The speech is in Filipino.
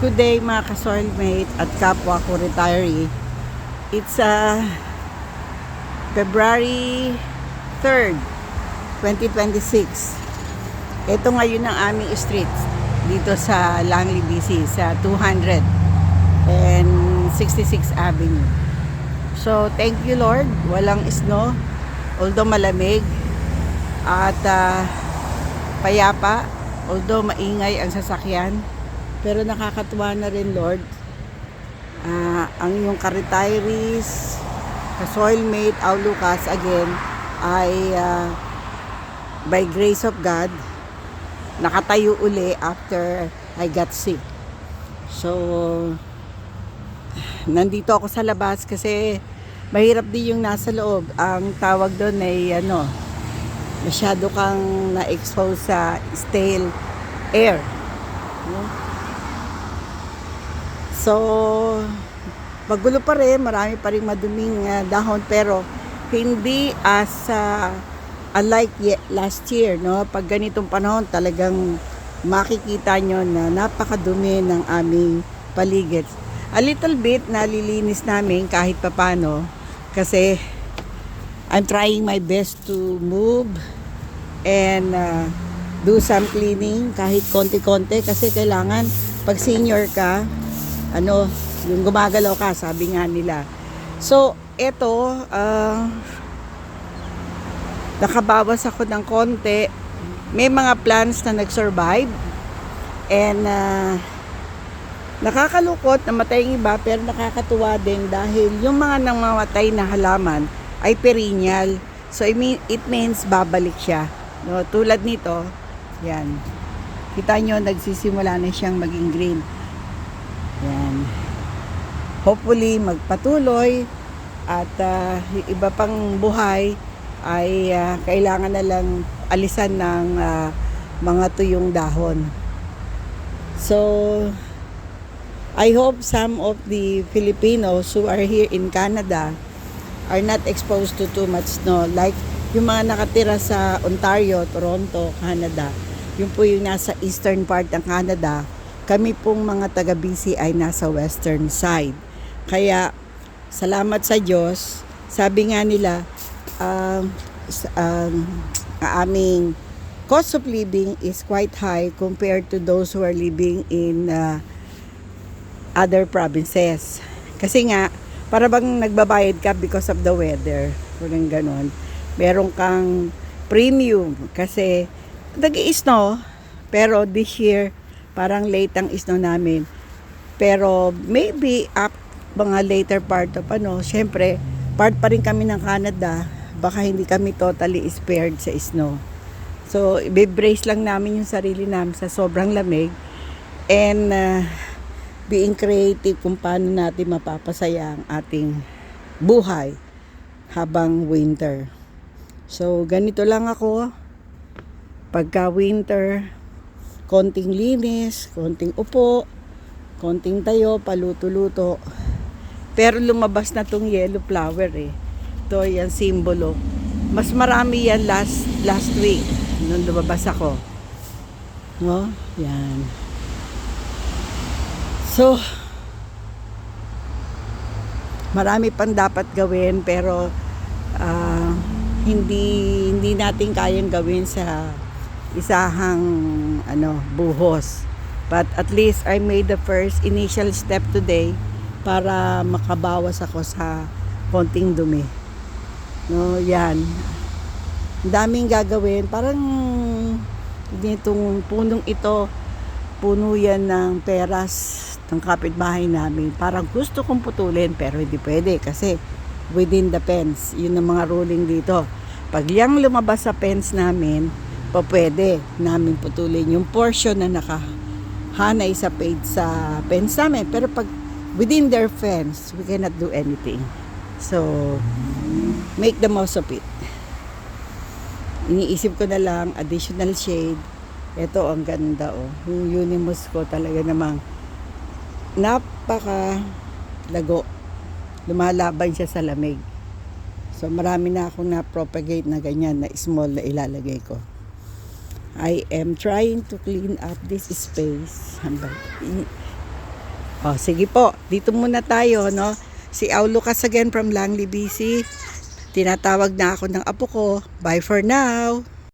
Good day mga ka-soilmate at kapwa ko retiree. It's February 3rd, 2026. Ito ngayon ang aming street dito sa Langley, BC sa 200 and 66 Avenue. So thank you Lord, walang snow, although malamig at payapa, although maingay ang sasakyan. Pero nakakatuwa na rin Lord, ang iyong ka-retirees, ka-soilmate, Lucas again, ay by grace of God, nakatayo uli after I got sick. So, nandito ako sa labas kasi mahirap din yung nasa loob. Ang tawag doon ay masyado kang na-expose sa stale air. No? So, magulo pa rin, marami pa rin maduming dahon, pero hindi as unlike last year, no? Pag ganitong panahon, talagang makikita nyo na napakadumi ng aming paligid. A little bit nalilinis namin kahit papano kasi I'm trying my best to move and do some cleaning kahit konti-konti kasi kailangan pag senior ka, yung gumagalaw ka, sabi nga nila. So, eto, nakabawas ako ng konti. May mga plants na nag-survive. And, nakakalukot, namatay yung iba, pero nakakatuwa din dahil yung mga namamatay na halaman ay perennial. So, it means babalik siya. No? Tulad nito, yan. Kita nyo, nagsisimula na siyang maging green. Yan. Hopefully magpatuloy at yung iba pang buhay ay kailangan na lang alisan ng mga tuyong dahon. So I hope some of the Filipinos who are here in Canada are not exposed to too much snow, like yung mga nakatira sa Ontario, Toronto, Canada. Yung po yung nasa eastern part ng Canada. Kami pong mga taga-BC ay nasa western side. Kaya, salamat sa Diyos. Sabi nga nila, aming cost of living is quite high compared to those who are living in other provinces. Kasi nga, para bang nagbabayad ka because of the weather. Kung ganon. Meron kang premium kasi nag-i-snow, pero this year, parang late ang snow namin. Pero maybe mga later part of syempre, part pa rin kami ng Canada. Baka hindi kami totally spared sa snow. So, i-brace lang namin yung sarili namin sa sobrang lamig. And being creative kung paano natin mapapasaya ang ating buhay habang winter. So, ganito lang ako. Pagka winter, konting linis, konting upo, konting tayo, paluto-luto. Pero lumabas na tong yellow flower eh. Ito yan simbolo. Mas marami yan last week nung lumabas ako. No? Yan. So, marami pang dapat gawin pero hindi natin kayang gawin sa isahang buhos. But at least I made the first initial step today para makabawas ako sa konting dumi. No, yan. Daming gagawin. Parang itong punong ito, puno yan ng peras ng kapitbahay namin. Parang gusto kong putulin pero hindi pwede kasi within the fence. Yun ang mga ruling dito. Pag yang lumabas sa fence namin, pwede namin putulin yung portion na nakahanay sa fence namin. Pero pag within their fence, we cannot do anything. So, make the most of it. Iniisip ko na lang, additional shade. Ito, ang ganda Yung Unimus ko talaga namang napaka lago. Lumalaban siya sa lamig. So, marami na akong na-propagate na ganyan na small na ilalagay ko. I am trying to clean up this space. Oh, sige po. Dito muna tayo, no? Si Au Lucas again from Langley, BC. Tinatawag na ako ng apo ko. Bye for now.